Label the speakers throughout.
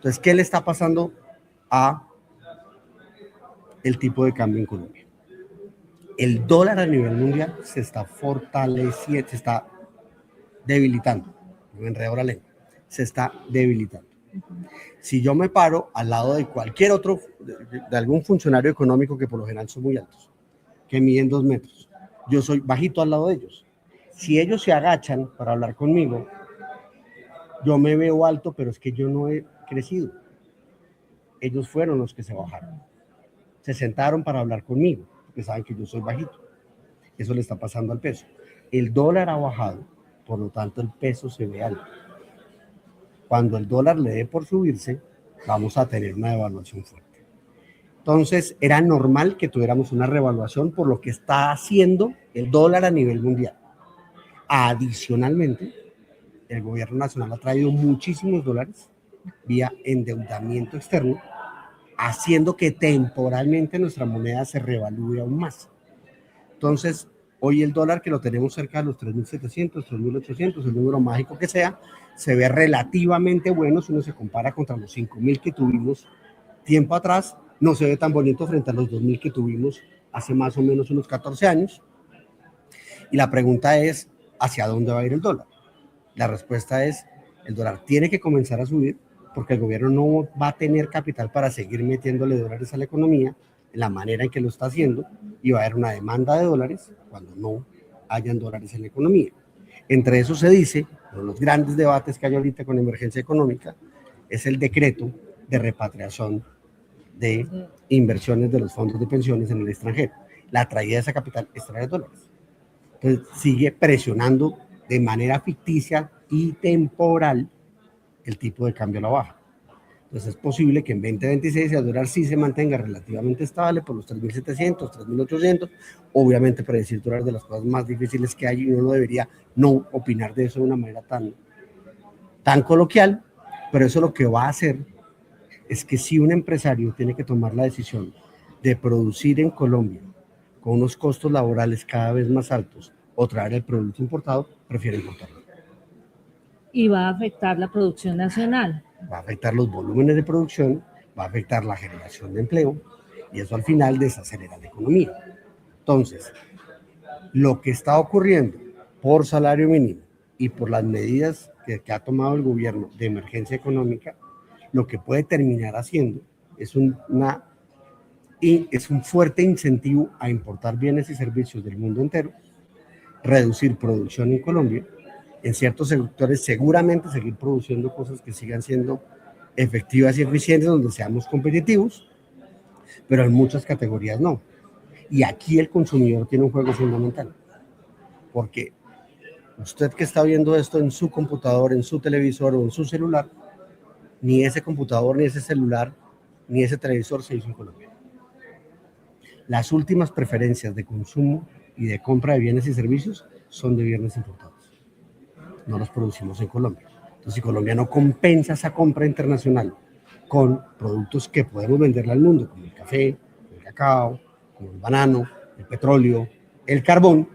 Speaker 1: Entonces, ¿qué le está pasando a el tipo de cambio en Colombia? El dólar a nivel mundial se está fortaleciendo, se está debilitando. Me enredo la lengua. Se está debilitando. Si yo me paro al lado de cualquier otro, de algún funcionario económico, que por lo general son muy altos, que miden 2 metros, yo soy bajito al lado de ellos. Si ellos se agachan para hablar conmigo, yo me veo alto, pero es que yo no he crecido. Ellos fueron los que se bajaron. Se sentaron para hablar conmigo, porque saben que yo soy bajito. Eso le está pasando al peso. El dólar ha bajado, por lo tanto el peso se ve alto. Cuando el dólar le dé por subirse, vamos a tener una devaluación fuerte. Entonces, era normal que tuviéramos una revaluación por lo que está haciendo el dólar a nivel mundial. Adicionalmente, el gobierno nacional ha traído muchísimos dólares vía endeudamiento externo, haciendo que temporalmente nuestra moneda se revalúe aún más. Entonces, hoy el dólar, que lo tenemos cerca de los 3.700, 3.800, el número mágico que sea, se ve relativamente bueno si uno se compara contra los 5.000 que tuvimos tiempo atrás. No se ve tan bonito frente a los 2.000 que tuvimos hace más o menos unos 14 años. Y la pregunta es, ¿hacia dónde va a ir el dólar? La respuesta es, el dólar tiene que comenzar a subir porque el gobierno no va a tener capital para seguir metiéndole dólares a la economía en la manera en que lo está haciendo, y va a haber una demanda de dólares cuando no hayan dólares en la economía. Entre eso se dice, uno de los grandes debates que hay ahorita con emergencia económica, es el decreto de repatriación de inversiones de los fondos de pensiones en el extranjero. La traída de esa capital es traer dólares. Entonces sigue presionando de manera ficticia y temporal el tipo de cambio a la baja. Entonces es posible que en 2026 el dólar sí se mantenga relativamente estable por los 3.700, 3.800. Obviamente predecir dólar de las cosas más difíciles que hay, y uno no debería no opinar de eso de una manera tan coloquial, pero eso lo que va a hacer es que si un empresario tiene que tomar la decisión de producir en Colombia con unos costos laborales cada vez más altos o traer el producto importado, prefiere importarlo.
Speaker 2: Y va a afectar la producción nacional.
Speaker 1: Va a afectar los volúmenes de producción, va a afectar la generación de empleo, y eso al final desacelera la economía. Entonces, lo que está ocurriendo por salario mínimo y por las medidas que ha tomado el gobierno de emergencia económica, lo que puede terminar haciendo es un fuerte incentivo a importar bienes y servicios del mundo entero, reducir producción en Colombia, en ciertos sectores seguramente seguir produciendo cosas que sigan siendo efectivas y eficientes, donde seamos competitivos, pero en muchas categorías no. Y aquí el consumidor tiene un juego fundamental, porque usted que está viendo esto en su computador, en su televisor o en su celular, ni ese computador, ni ese celular, ni ese televisor se hizo en Colombia. Las últimas preferencias de consumo y de compra de bienes y servicios son de bienes importados. No los producimos en Colombia. Entonces, si Colombia no compensa esa compra internacional con productos que podemos venderle al mundo, como el café, el cacao, como el banano, el petróleo, el carbón,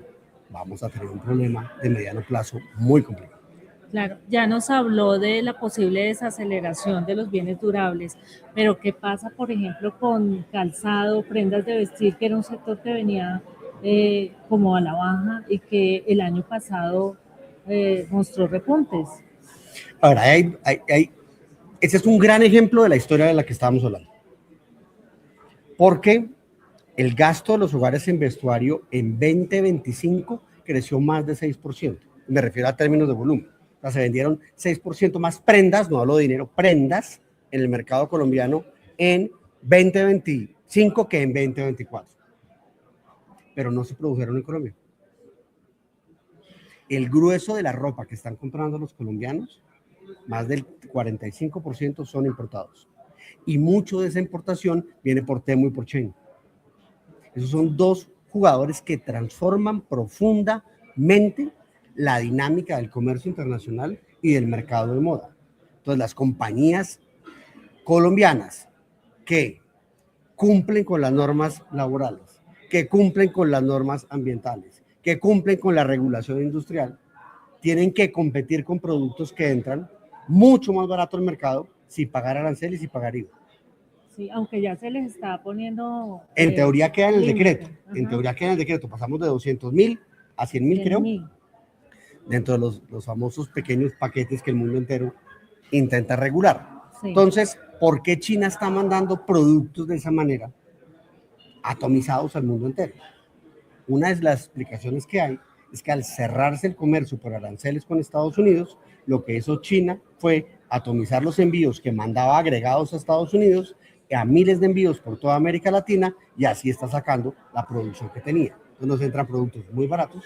Speaker 1: vamos a tener un problema de mediano plazo muy complicado.
Speaker 2: Claro, ya nos habló de la posible desaceleración de los bienes durables, pero ¿qué pasa, por ejemplo, con calzado, prendas de vestir, que era un sector que venía como a la baja y que el año pasado mostró repuntes?
Speaker 1: Ahora, ese es un gran ejemplo de la historia de la que estábamos hablando. Porque el gasto de los hogares en vestuario en 2025 creció más de 6%. Me refiero a términos de volumen. O sea, se vendieron 6% más prendas, no hablo de dinero, prendas en el mercado colombiano en 2025 que en 2024. Pero no se produjeron en Colombia. El grueso de la ropa que están comprando los colombianos, más del 45% son importados. Y mucho de esa importación viene por Temu y por Shein. Esos son dos jugadores que transforman profundamente la dinámica del comercio internacional y del mercado de moda. Entonces, las compañías colombianas que cumplen con las normas laborales, que cumplen con las normas ambientales, que cumplen con la regulación industrial, tienen que competir con productos que entran mucho más barato al mercado sin pagar aranceles y pagar IVA.
Speaker 2: Sí, aunque ya se les está poniendo...
Speaker 1: En teoría queda en el
Speaker 2: límite.
Speaker 1: decreto,
Speaker 2: Ajá.
Speaker 1: en teoría queda en el decreto, pasamos de 200.000 a 100.000, creo,
Speaker 2: 100.000.
Speaker 1: dentro de los famosos pequeños paquetes que el mundo entero intenta regular.
Speaker 2: Sí.
Speaker 1: Entonces, ¿por qué China está mandando productos de esa manera, atomizados al mundo entero? Una de las explicaciones que hay es que al cerrarse el comercio por aranceles con Estados Unidos, lo que hizo China fue atomizar los envíos que mandaba agregados a Estados Unidos a miles de envíos por toda América Latina, y así está sacando la producción que tenía. Entonces nos entran productos muy baratos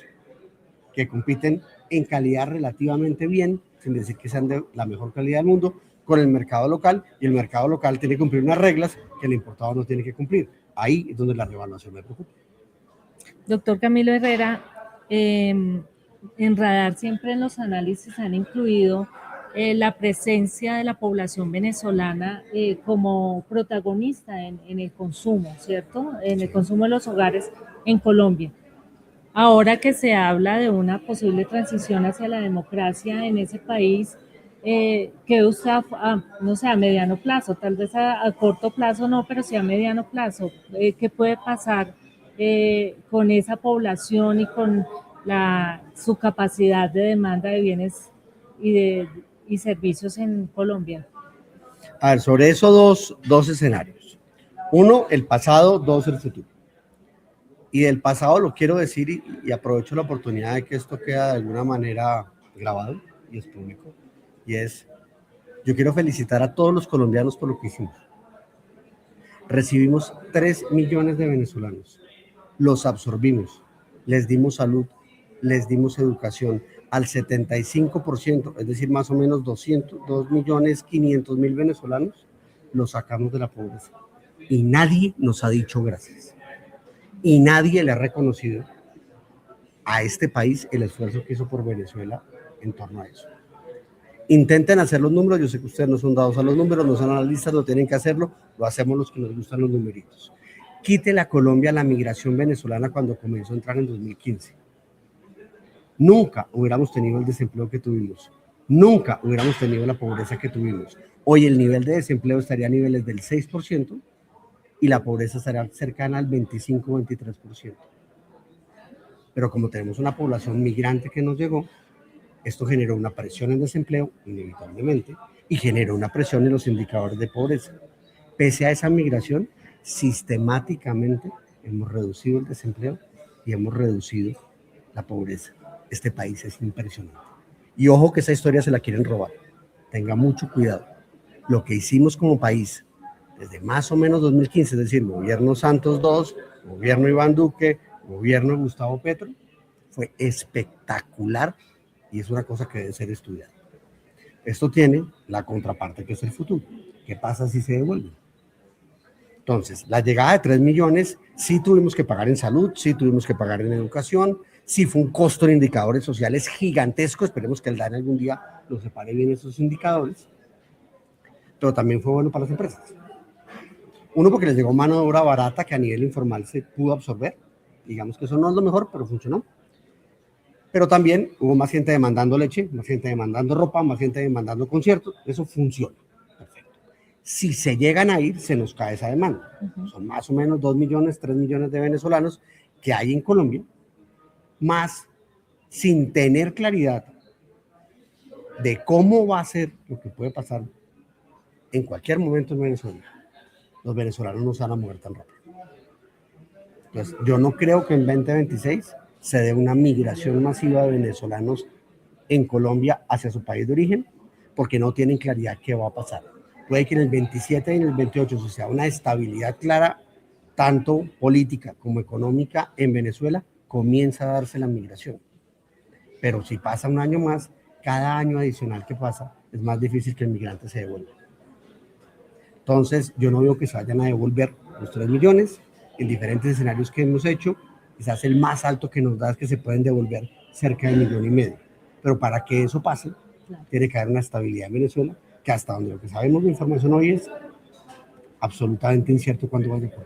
Speaker 1: que compiten en calidad relativamente bien, sin decir que sean de la mejor calidad del mundo, con el mercado local, y el mercado local tiene que cumplir unas reglas que el importador no tiene que cumplir. Ahí es donde la revaluación me preocupa.
Speaker 2: Doctor Camilo Herrera, en Radar siempre en los análisis han incluido la presencia de la población venezolana como protagonista en el consumo, ¿cierto? En el consumo de los hogares en Colombia. Ahora que se habla de una posible transición hacia la democracia en ese país, ¿qué usted, no sé, a mediano plazo, tal vez a corto plazo no, pero sí a mediano plazo, qué puede pasar con esa población y con su capacidad de demanda de bienes y servicios en Colombia?
Speaker 1: A ver, sobre eso dos escenarios. Uno, el pasado; dos, el futuro. Y del pasado lo quiero decir, y aprovecho la oportunidad de que esto queda de alguna manera grabado y es público, y es, yo quiero felicitar a todos los colombianos por lo que hicimos. Recibimos 3 millones de venezolanos, los absorbimos, les dimos salud, les dimos educación al 75%, es decir, más o menos 2.500.000 venezolanos, los sacamos de la pobreza. Y nadie nos ha dicho gracias. Y nadie le ha reconocido a este país el esfuerzo que hizo por Venezuela en torno a eso. Intenten hacer los números, yo sé que ustedes no son dados a los números, no son analistas, no tienen que hacerlo, lo hacemos los que nos gustan los numeritos. Quítele a Colombia la migración venezolana cuando comenzó a entrar en 2015. Nunca hubiéramos tenido el desempleo que tuvimos, nunca hubiéramos tenido la pobreza que tuvimos. Hoy el nivel de desempleo estaría a niveles del 6% y la pobreza estaría cercana al 25-23%. Pero como tenemos una población migrante que nos llegó, esto generó una presión en desempleo, inevitablemente, y generó una presión en los indicadores de pobreza. Pese a esa migración, sistemáticamente hemos reducido el desempleo y hemos reducido la pobreza. Este país es impresionante. Y ojo que esa historia se la quieren robar. Tenga mucho cuidado. Lo que hicimos como país desde más o menos 2015, es decir, gobierno Santos II, gobierno Iván Duque, gobierno Gustavo Petro, fue espectacular y es una cosa que debe ser estudiada. Esto tiene la contraparte que es el futuro. ¿Qué pasa si se devuelve? Entonces, la llegada de 3 millones, sí tuvimos que pagar en salud, sí tuvimos que pagar en educación, sí fue un costo en indicadores sociales gigantesco, esperemos que el DANE algún día nos separe bien esos indicadores, pero también fue bueno para las empresas. Uno, porque les llegó mano de obra barata que a nivel informal se pudo absorber, digamos que eso no es lo mejor, pero funcionó. Pero también hubo más gente demandando leche, más gente demandando ropa, más gente demandando conciertos, eso funciona. Perfecto. Si se llegan a ir, se nos cae esa demanda. Son más o menos 2 millones, 3 millones de venezolanos que hay en Colombia, más sin tener claridad de cómo va a ser lo que puede pasar en cualquier momento en Venezuela. Los venezolanos no se van a mover tan rápido. Entonces, yo no creo que en 2026 se dé una migración masiva de venezolanos en Colombia hacia su país de origen, porque no tienen claridad qué va a pasar. Puede que en el 27 y en el 28 se sea una estabilidad clara, tanto política como económica en Venezuela, comienza a darse la migración. Pero si pasa un año más, cada año adicional que pasa, es más difícil que el migrante se devuelva. Entonces, yo no veo que se vayan a devolver los 3 millones en diferentes escenarios que hemos hecho. Quizás el más alto que nos da es que se pueden devolver cerca de 1,5 millones. Pero para que eso pase, tiene que haber una estabilidad en Venezuela, que hasta donde lo que sabemos de información hoy es absolutamente incierto cuándo va a ocurrir.